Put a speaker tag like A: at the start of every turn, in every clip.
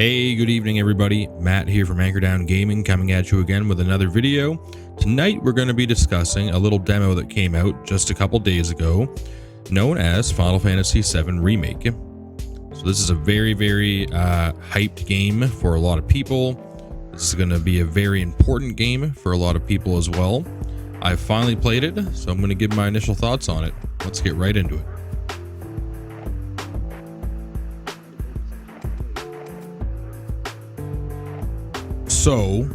A: Hey, good evening everybody. Matt here from Anchor Down Gaming coming at you again with another video. Tonight we're going to be discussing a little demo that came out just a couple days ago known as Final Fantasy VII Remake. So this is a very hyped game for a lot of people. This is going to be a very important game for a lot of people as well. I've finally played it, so I'm going to give my initial thoughts on it. Let's get right into it. So,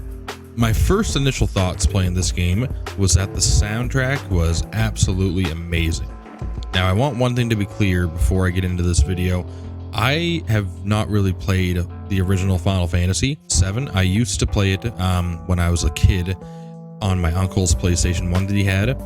A: my first initial thoughts playing this game was that the soundtrack was absolutely amazing. Now, I want one thing to be clear before I get into this video. I have not really played the original Final Fantasy VII. I used to play it when I was a kid on my uncle's PlayStation 1 that he had,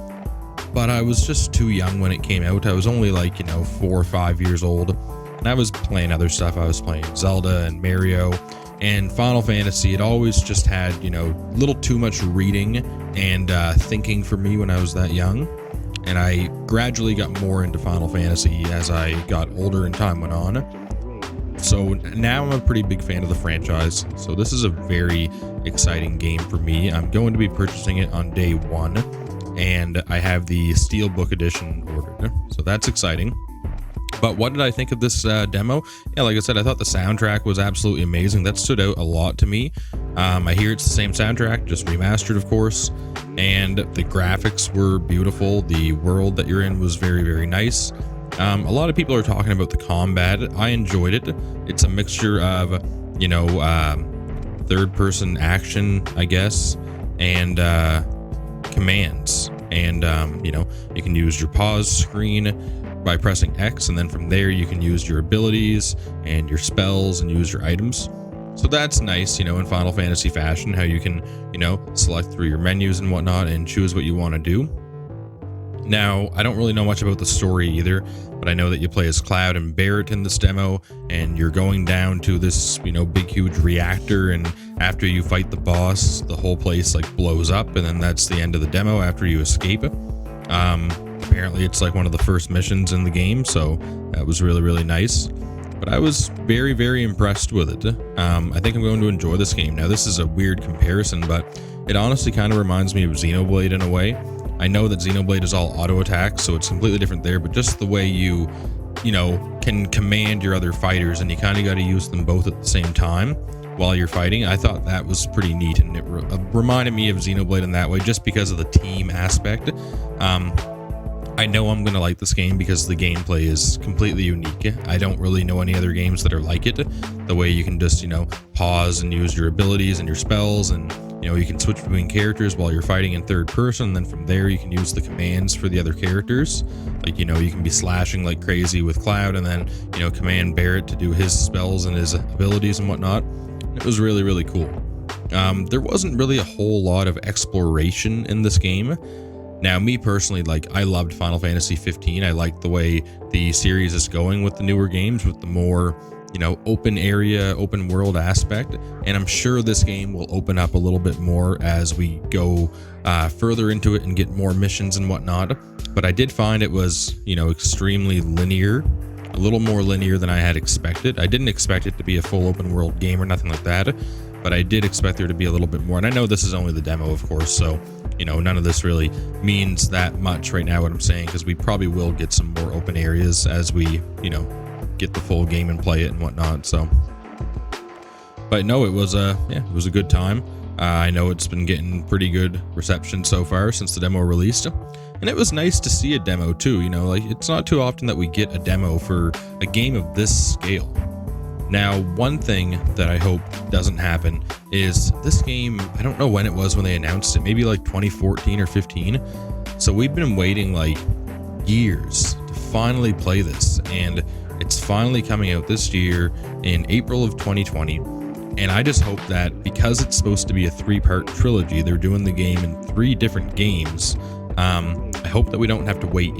A: but I was just too young when it came out. I was only like, 4 or 5 years old, and I was playing other stuff. I was playing Zelda and Mario. And Final Fantasy, it always just had, a little too much reading and thinking for me when I was that young. And I gradually got more into Final Fantasy as I got older and time went on. So now I'm a pretty big fan of the franchise. So this is a very exciting game for me. I'm going to be purchasing it on day one. And I have the Steelbook edition ordered. So that's exciting. But what did I think of this demo? Yeah, like I said, I thought the soundtrack was absolutely amazing. That stood out a lot to me. I hear it's the same soundtrack, just remastered, of course. And the graphics were beautiful. The world that you're in was very nice. A lot of people are talking about the combat. I enjoyed it. It's a mixture of, third-person action, I guess, and commands. And, you can use your pause screen by pressing X, and then from there you can use your abilities and your spells and use your items. So that's nice, in Final Fantasy fashion, how you can, select through your menus and whatnot and choose what you want to do. Now, I don't really know much about the story either, but I know that you play as Cloud and Barret in this demo, and you're going down to this, big huge reactor, and after you fight the boss, the whole place blows up, and then that's the end of the demo after you escape. Apparently it's one of the first missions in the game, so that was really nice. But I was very impressed with it. I think I'm going to enjoy this game. Now, this is a weird comparison, but it honestly kind of reminds me of Xenoblade in a way. I know that Xenoblade is all auto attack, so it's completely different there, but just the way you can command your other fighters, and you kind of got to use them both at the same time while you're fighting. I thought that was pretty neat, and it reminded me of Xenoblade in that way, just because of the team aspect. I know I'm going to like this game because the gameplay is completely unique. I don't really know any other games that are like it. The way you can just, pause and use your abilities and your spells, and, you can switch between characters while you're fighting in third person. And then from there, you can use the commands for the other characters. You can be slashing like crazy with Cloud, and then, command Barret to do his spells and his abilities and whatnot. It was really cool. There wasn't really a whole lot of exploration in this game. Now, me personally, I loved Final Fantasy 15. I liked the way the series is going with the newer games, with the more, open area, open world aspect. And I'm sure this game will open up a little bit more as we go further into it and get more missions and whatnot. But I did find it was, extremely linear, a little more linear than I had expected. I didn't expect it to be a full open world game or nothing like that, but I did expect there to be a little bit more. And I know this is only the demo, of course, so none of this really means that much right now, what I'm saying, because we probably will get some more open areas as we, get the full game and play it and whatnot. So, but no, it was a good time. I know it's been getting pretty good reception so far since the demo released, and it was nice to see a demo too. It's not too often that we get a demo for a game of this scale. Now, one thing that I hope doesn't happen is this game, I don't know when it was when they announced it, maybe 2014 or 15. So we've been waiting years to finally play this, and it's finally coming out this year in April of 2020. And I just hope that because it's supposed to be a 3-part trilogy, they're doing the game in 3 different games. I hope that we don't have to wait,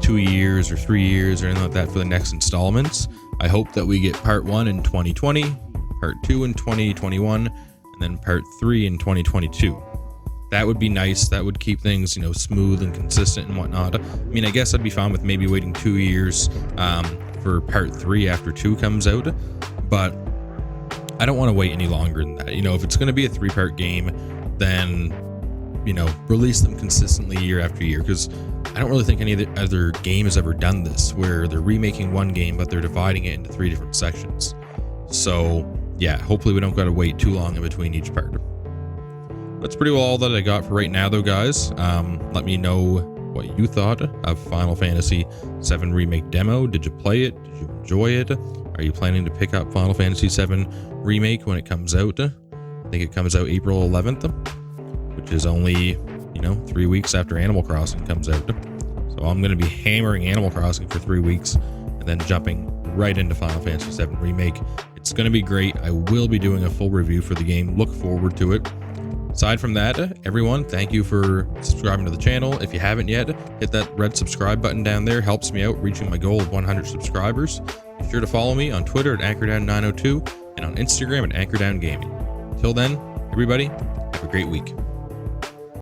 A: 2 years or 3 years or anything like that for the next installments. I hope that we get part 1 in 2020, part 2 in 2021, and then part 3 in 2022. That would be nice. That would keep things, smooth and consistent and whatnot. I mean, I guess I'd be fine with maybe waiting 2 years for part 3 after 2 comes out, but I don't want to wait any longer than that. You know, if it's going to be a 3-part game, then, you know, release them consistently year after year, because I don't really think any other game has ever done this, where they're remaking one game, but they're dividing it into 3 different sections. So yeah, hopefully we don't got to wait too long in between each part. That's pretty well all that I got for right now, though, guys. Let me know what you thought of Final Fantasy VII Remake demo. Did you play it? Did you enjoy it? Are you planning to pick up Final Fantasy VII Remake when it comes out? I think it comes out April 11th, which is only, you know, 3 weeks after Animal Crossing comes out. So I'm going to be hammering Animal Crossing for 3 weeks and then jumping right into Final Fantasy VII Remake. It's going to be great. I will be doing a full review for the game. Look forward to it. Aside from that, everyone, thank you for subscribing to the channel. If you haven't yet, hit that red subscribe button down there. Helps me out reaching my goal of 100 subscribers. Be sure to follow me on Twitter at AnchorDown902 and on Instagram at AnchorDownGaming. Until then, everybody, have a great week.